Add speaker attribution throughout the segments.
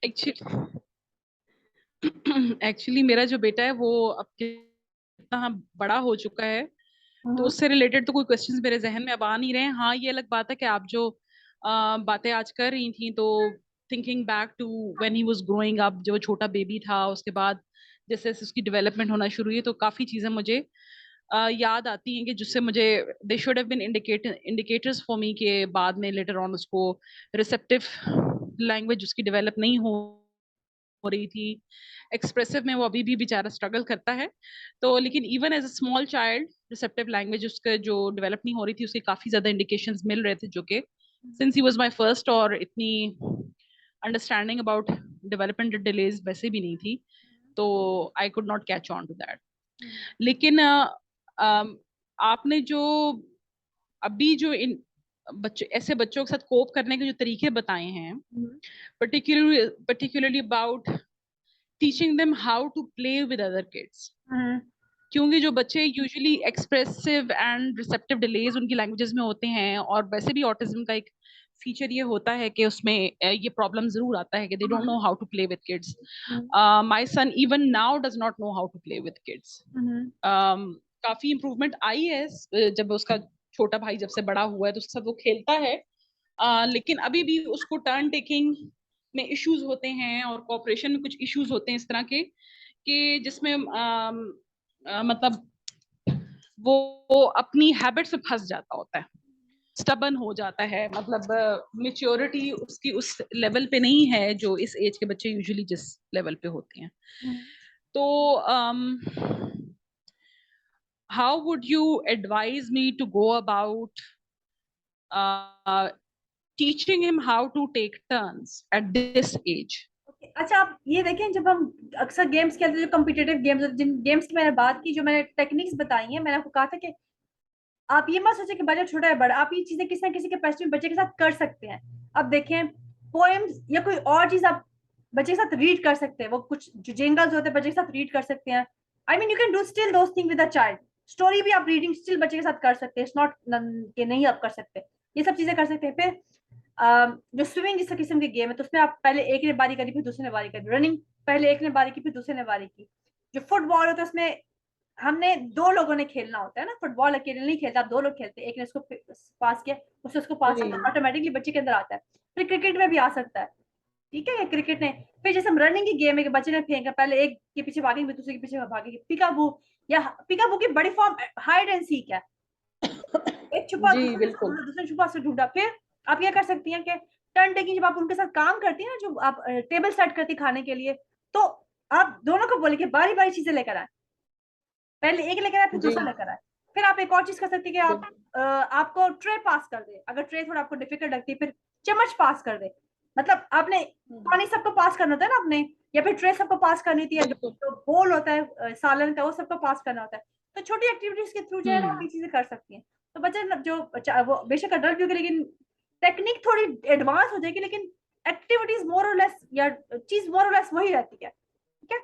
Speaker 1: Actually actually मेरा जो बेटा है वो अब कितना बड़ा हो चुका है, तो
Speaker 2: हम्म।
Speaker 1: उससे रिलेटेड तो कोई क्वेश्चंस मेरे जहन में अब आ नहीं रहे हैं। हाँ, ये अलग बात है कि आप जो बातें आज कर रही थी, तो thinking back to when he was growing up, जो छोटा बेबी था, उसके बाद जैसे जैसे उसकी डेवलपमेंट होना शुरू हुई, तो काफी चीजें मुझे याद आती हैं कि जिससे मुझे they should have been indicators for me के बाद में लेटर ऑन उसको रिसेप्टिव लैंग्वेज उसकी डेवलप नहीं हो रही थी। एक्सप्रेसिव में वो अभी भी बेचारा स्ट्रगल करता है। तो लेकिन even as a small child receptive language उसका जो डेवलप नहीं हो रही थी, उसके काफी ज्यादा इंडिकेशंस मिल रहे थे, जो कि since he was my first, और इतनी अंडरस्टैंडिंग अबाउट डेवलपमेंट डिलेज वैसे भी नहीं थी, तो I could not catch on to that. लेकिन आपने जो अभी जो इन बच्चे ऐसे बच्चों के साथ कोप करने के जो तरीके बताए हैं, particularly about teaching them how to play with other kids, क्योंकि जो बच्चे usually expressive and receptive delays उनकी लैंग्वेजेस में होते हैं, और वैसे भी ऑटिज्म का एक फीचर ये होता है कि उसमें ये प्रॉब्लम जरूर आता है कि they don't know how to play with kids. My son even now does not know how to play with kids. काफी इम्प्रूवमेंट आई है जब उसका छोटा भाई जब से बड़ा हुआ है, तो उसके साथ वो खेलता है। लेकिन अभी भी उसको टर्न टेकिंग में इश्यूज होते हैं, और कोऑपरेशन में कुछ इश्यूज होते हैं इस तरह के, कि जिसमें मतलब वो अपनी हैबिट से फंस जाता होता है, स्टबन हो जाता है, मतलब मेच्योरिटी उसकी उस लेवल पे नहीं है जो इस एज के बच्चे यूजुअली जिस लेवल पे होते हैं। तो how would you advise me to go about teaching him how to take turns at this age?
Speaker 2: अच्छा, आप ये देखें, जब हम अक्सर गेम्स खेलते हैं, जो कम्पिटेटिव गेम्स, जिन गेम्स की मैंने बात की, जो मैंने टेक्निक्स बताई हैं, मैंने आपको कहा था कि आप ये मत सोचे कि बच्चा छोटा है बड़ा, आप ये चीजें किसी ना किसी कैपेसिटी में बच्चे के साथ कर सकते हैं। अब देखें, पोएम्स या कोई और चीज आप बच्चे के साथ रीड कर सकते हैं। वो कुछ जो जिंगल्स होते हैं बच्चे के साथ रीड कर सकते हैं। I mean, you can do still those thing with a child. Story भी आप रीडिंग स्टिल बच्चे के साथ कर सकते हैं। इट्स नॉट कि नहीं आप कर सकते, ये सब चीजें कर सकते हैं। फिर जो स्विमिंग जिस किस्म की गेम है, तो उसमें आप पहले एक ने बारी करी, फिर दूसरे ने बारी करी। रनिंग पहले एक ने बारी की, फिर दूसरे ने बारी की। जो फुटबॉल होता है, उसमें हमने दो लोगों ने खेलना होता है ना। फुटबॉल अकेले नहीं खेलता, आप दो लोग खेलते हैं। एक ने उसको पास किया, उसने उसको पास किया,
Speaker 1: जी
Speaker 2: ऑटोमेटिकली बच्चे के अंदर आता है। फिर क्रिकेट में भी आ सकता है, ठीक है। ये क्रिकेट ने, फिर जैसे हम रनिंग की गेम है कि बच्चे ने फेंका, पहले एक के पीछे भागेंगे, दूसरे के पीछे भागेंगे। पिकाबू, या पिकाबू की बड़ी फॉर्म हाइड एंड सीक है। एक छुपा,
Speaker 1: जी
Speaker 2: दूसरे से
Speaker 1: बिल्कुल।
Speaker 2: ढूंढा, दूसरे छुपा से ढूंढा। फिर आप क्या कर सकती हैं कि टर्न टेकिंग, जब आप उनके साथ काम करती हैं ना, जो आप टेबल सेट करती खाने के लिए, तो आप दोनों को बोले कि बारी बारी चीजें लेकर आए। पहले एक लेकर आए, फिर
Speaker 1: जी
Speaker 2: दूसरा लेकर आए। फिर आप एक और चीज कर सकती है कि आप
Speaker 1: बिल्कुल।
Speaker 2: आपको ट्रे पास कर दे। अगर ट्रे थोड़ा आपको डिफिकल्ट लगती है, फिर चम्मच पास कर दे। मतलब आपने पानी सबको पास करना होता है ना अपने, या फिर ट्रे सबको पास करनी थी, या जो,
Speaker 1: बिल्कुल।
Speaker 2: जो बोल होता है सालन का, वो सबको पास करना होता है। तो छोटी एक्टिविटीज के थ्रू जो है ना, आप ये चीजें कर सकती हैं। तो बच्चे जो वो बेशक अडल्ट भी होगी, लेकिन टेक्निक थोड़ी एडवांस हो जाएगी, लेकिन एक्टिविटीज मोर और लेस, या चीज मोर और लेस वही रहती है, ठीक है।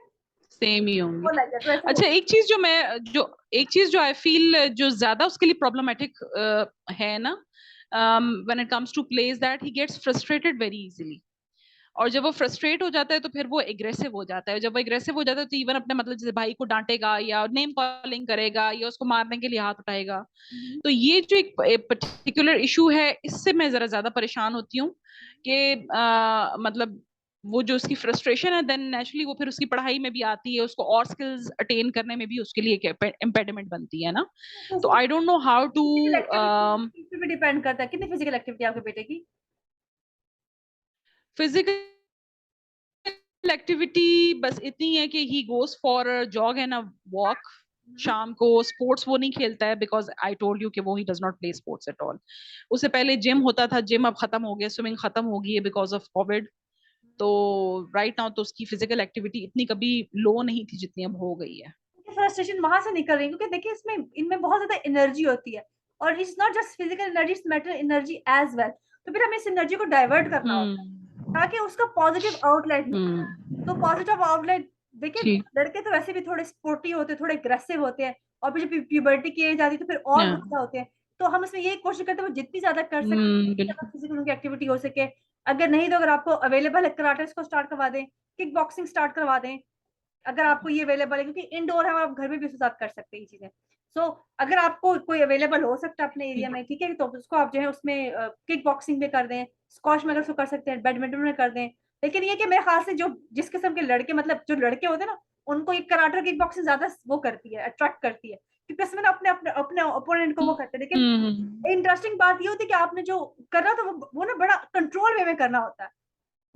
Speaker 1: सेम ही होंगी।
Speaker 2: वो लग जाए तो ऐसा
Speaker 1: अच्छा,
Speaker 2: होता
Speaker 1: एक चीज जो आई फील जो ज्यादा उसके लिए प्रॉब्लमैटिक है ना, when it comes to plays, that he gets frustrated very easily. और जब वो फ्रस्ट्रेट हो जाता है, तो फिर वो एग्रेसिव हो जाता है। जब वो एग्रेसिव हो जाता है, तो इवन अपने मतलब जैसे भाई को डांटेगा, या नेम कॉलिंग करेगा, या उसको मारने के लिए हाथ उठाएगा।
Speaker 2: है।
Speaker 1: तो ये जो एक पर्टिकुलर इशू है, इससे मैं जरा ज्यादा परेशान होती हूँ कि मतलब वो जो उसकी फ्रस्ट्रेशन है, देन नेचुरली वो फिर उसकी पढ़ाई में भी आती है, उसको और स्किल्स अटेन करने में भी उसके लिए एक इम्पेडिमेंट बनती है ना।
Speaker 2: तो
Speaker 1: तो
Speaker 2: उसकी
Speaker 1: I don't know how to
Speaker 2: physical activity पे भी डिपेंड करता है, कितनी फिजिकल एक्टिविटी आपके बेटे की।
Speaker 1: फिजिकल एक्टिविटी बस इतनी है कि he goes for jog and a walk शाम को। स्पोर्ट्स वो नहीं खेलता है, बिकॉज आई टोल्ड यू कि वो he does not play sports at all. उससे पहले जिम होता था, जिम अब खत्म हो गया, स्विमिंग खत्म हो गई है बिकॉज ऑफ कोविड। तो राइट नाउ तो उसकी फिजिकल एक्टिविटी इतनी कभी लो नहीं थी जितनी अब हो गई है।
Speaker 2: फ्रस्ट्रेशन वहां से निकल रही है, क्योंकि देखिए इसमें इनमें बहुत ज्यादा एनर्जी होती है, और it's not just physical energy, it's mental energy as well. तो फिर हमें इस एनर्जी को डाइवर्ट करना होता है,
Speaker 1: हम्म।
Speaker 2: ताकि उसका पॉजिटिव आउटलेट निकले। तो
Speaker 1: हम्म।
Speaker 2: पॉजिटिव आउटलेट, देखिए
Speaker 1: ठीक।
Speaker 2: लड़के तो वैसे भी थोड़े स्पोर्टी होते हैं, थोड़े एग्रेसिव होते हैं, और फिर जब प्यूबर्टी की एज आती है, तो फिर और
Speaker 1: हाँ।
Speaker 2: गुस्सा होते हैं। तो हम इसमें यही कोशिश करते हैं वो जितनी ज्यादा कर सके,
Speaker 1: बिल्कुल।
Speaker 2: फिजिकल उनकी एक्टिविटी हो सके। अगर नहीं तो अगर आपको अवेलेबल है कराटे को स्टार्ट करवा दें, किक बॉक्सिंग स्टार्ट करवा दें, अगर आपको ये अवेलेबल है, क्योंकि इंडोर है और आप घर में भी उसके साथ कर सकते हैं ये चीजें। सो अगर आपको कोई अवेलेबल हो सकता है अपने एरिया में, ठीक है, तो उसको आप जो है उसमें किक बॉक्सिंग में कर दें, स्क्वॉश में अगर उसको कर सकते हैं, बैडमिंटन में कर दें। लेकिन ये कि मेरे ख्याल से जो जिस किस्म के लड़के, मतलब जो लड़के होते हैं ना, उनको ये कराटे और किक बॉक्सिंग ज्यादा वो करती है, अट्रैक्ट करती है, क्योंकि इसमें ना अपने अपने अपने ओपोनेंट को वो करते हैं। लेकिन इंटरेस्टिंग बात ये होती है कि आपने जो करना था वो ना बड़ा कंट्रोल वे में करना होता है,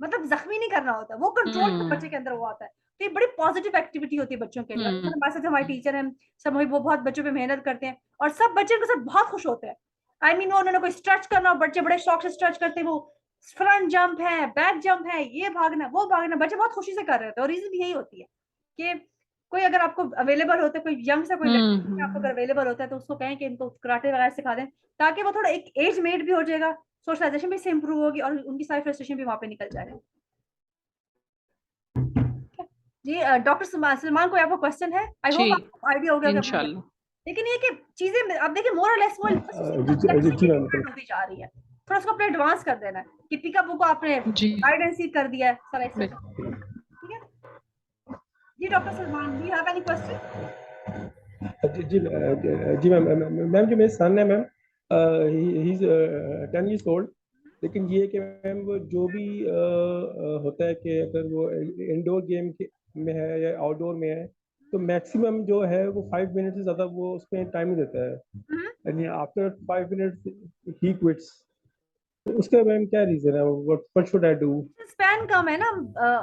Speaker 2: मतलब जख्मी नहीं करना होता, वो कंट्रोल बच्चे के अंदर वो आता है। तो ये बड़ी पॉजिटिव एक्टिविटी होती है बच्चों के लिए। और हमारे साथ हमारे टीचर हैं सब, वो बहुत बच्चों पे मेहनत करते हैं और सब बच्चे उनके साथ बहुत खुश होते हैं। आई मीन वो उन्होंने कोई स्ट्रेच करना हो, बच्चे बड़े शौक से स्ट्रेच करते हैं, वो फ्रंट जंप है, बैक जंप है, ये भागना वो भागना, बच्चे बहुत खुशी से कर रहे होते हैं। और रीजन यही होती है कि कोई अगर आपको अवेलेबल होता है, कोई यंग सा कोई लड़का आपको अगर अवेलेबल होता है, तो उसको कहें कि इनको कराटे वगैरह सिखा दें, ताकि वो थोड़ा एक एज मेट भी हो जाएगा, सोशलाइजेशन भी से इंप्रूव होगी और उनकी सारी फ्रस्ट्रेशन भी वहां पे निकल जाएगा। जी डॉक्टर सलमान, कोई आपको क्वेश्चन है? आई होप आपको आइडिया हो गया होगा। लेकिन ये कि चीजें अब देखिए मोर और लेस वो होती जा रही है, थोड़ा उसको अपने एडवांस कर देना है कि पिकअप बुक आपने हाइड एंड सीक कर दिया है सारा इससे, ठीक है। जी doctor Salman, do you have any question?
Speaker 3: जी जी मैम, मैम जो मेरे सन है ma'am, he is 10 years old, लेकिन ये कि मैम वो जो भी होता है कि अगर वो इंडोर गेम में है या आउटडोर में है, तो मैक्सिमम जो है वो 5 मिनट से ज़्यादा वो उसमें टाइम नहीं देता है, यानी आफ्टर 5 मिनट ही क्विट्स। तो उसका मैम क्या रीज़न है, what should I do?
Speaker 2: Span कम है ना,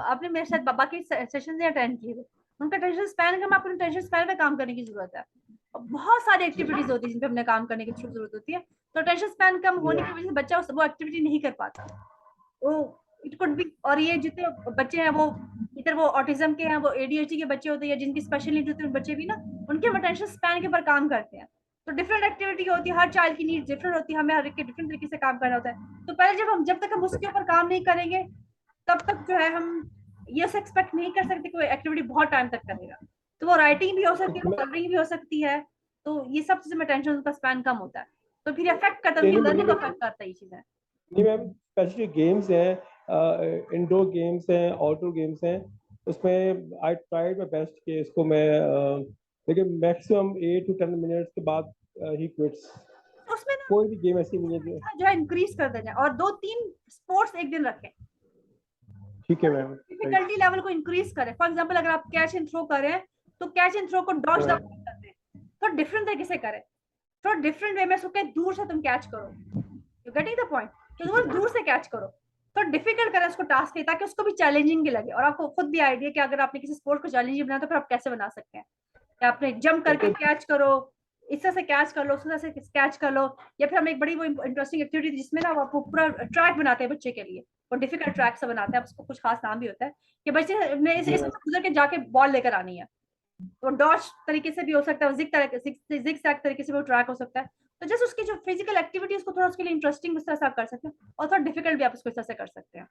Speaker 2: आपने मेरे साथ बाबा के सेशन नहीं अटेंड किए, उनका टेंशन स्पैन कम, आपको टेंशन स्पैन पे काम करने की जरूरत है। बहुत सारी एक्टिविटीज होती है जिन पे हमने काम करने की जरूरत होती है, तो टेंशन स्पैन कम होने की वजह से बच्चा वो एक्टिविटी नहीं कर पाता। वो इट कुड बी, और ये जितने बच्चे हैं वो इधर वो ऑटिज्म के हैं, वो एडीएचडी के बच्चे होते हैं, या जिनकी स्पेशल नीड होती है बच्चे भी ना, उनके वो अटेंशन स्पैन के ऊपर काम करते हैं। तो डिफरेंट एक्टिविटी होती है, हर चाइल्ड की नीड डिफरेंट होती है, हमें हर एक के डिफरेंट तरीके से काम करना होता है। तो पहले जब तक हम उसके ऊपर काम नहीं करेंगे, तब तक जो है हम ये एक्सपेक्ट नहीं कर सकते कोई एक्टिविटी बहुत टाइम तक करेगा। तो वो राइटिंग भी हो सकती है, कलरिंग भी हो सकती है, तो ये सब चीजें में टेंशन का स्पैन कम होता है, तो फिर इफेक्ट करता है, उनकी लर्निंग को इफेक्ट करता है ये चीजें।
Speaker 3: नहीं मैम, स्पेशली गेम्स हैं, इंडोर गेम्स हैं, आउटडोर गेम्स हैं, उसमें आई ट्राइड माय बेस्ट कि इसको मैं लेकिन मैक्सिमम 8 to 10 मिनट्स के बाद ही क्विट्स।
Speaker 2: उसमें ना
Speaker 3: कोई भी गेम ऐसी नहीं है
Speaker 2: जो है इंक्रीज कर देना, और 2-3 स्पोर्ट्स एक दिन रखें,
Speaker 3: ठीक है मैम,
Speaker 2: डिफिकल्टी लेवल को इंक्रीज करें। फॉर एग्जांपल अगर आप कैच एंड थ्रो कर रहे हैं, तो कैच एंड थ्रो को डॉज द बॉल करते हैं, तो डिफरेंट तरीके से करें, थोड़ा डिफरेंट वे में, उसको दूर से तुम कैच करो, यू गेटिंग द पॉइंट, तो तुम दूर से कैच करो, तो डिफिकल्ट करें उसको टास्क, ताकि उसको भी चैलेंजिंग भी लगे, और आपको खुद भी आइडिया कि अगर आपने किसी स्पोर्ट को चैलेंजिंग बनाया तो फिर आप कैसे बना सकते हैं, कि आपने जंप करके कैच करो, इस तरह से कैच कर लो, उस तरह से कैच कर लो, या फिर हम एक बड़ी वो इंटरेस्टिंग एक्टिविटी जिसमें ना आपको पूरा ट्रैक बनाते हैं बच्चे के लिए, और डिफिकल्ट ट्रैक से बनाते हैं, उसको कुछ खास नाम भी होता है, कि बच्चे ने इस गुजर के जाके बॉल लेकर आनी है, तो डॉच तरीके से भी हो सकता है, जिग जैग तरीके से भी ट्रैक हो सकता है। तो जस्ट उसकी जो फिजिकल एक्टिविटी उसको थोड़ा उसके लिए इंटरेस्टिंग उस तरह से आप कर सकते हैं, और थोड़ा डिफिकल्ट भी आप उसको इस तरह से कर सकते हैं।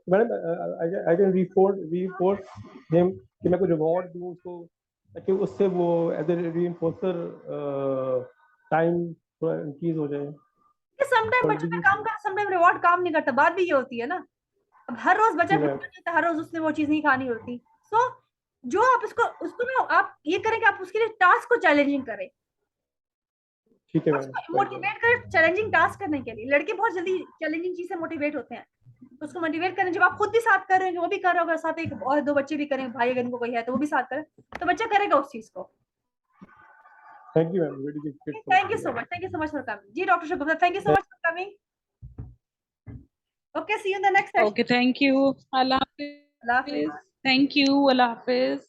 Speaker 3: Madam I can reinforce him कि मैं कुछ रिवॉर्ड दूं उसको, ताकि उससे वो एज ए रीइंफोर्सर टाइम थोड़ा इंक्रीज हो जाए।
Speaker 2: समटाइम बच्चों पे काम कर, समटाइम रिवॉर्ड काम नहीं करता, बात भी ये होती है ना, अब हर रोज बच्चा हर रोज उसने वो चीज नहीं खानी होती। सो जो आप उसको ना आप ये करें कि आप उसके लिए टास्क को चैलेंजिंग करें,
Speaker 3: ठीक है मैम,
Speaker 2: मोटिवेट करें चैलेंजिंग टास्क करने के लिए। लड़के बहुत जल्दी चैलेंजिंग चीज से मोटिवेट होते हैं, तो उसको मोटिवेट करें, जब आप खुद भी साथ कर रहे हैं, वो भी कर रहा होगा साथ, एक और 2 बच्चे भी करें, भाई अगर इनको कोई है तो वो भी साथ करें, तो बच्चा करेगा उस चीज को।
Speaker 3: Thank you ma'am, very good,
Speaker 2: thank you so much, thank you so much for coming. जी doctor Shubham, thank you so much for coming. Okay, see you in the next session.
Speaker 1: Okay, thank you. Allah Hafiz.
Speaker 2: Allah Hafiz.
Speaker 1: Thank you. Allah Hafiz.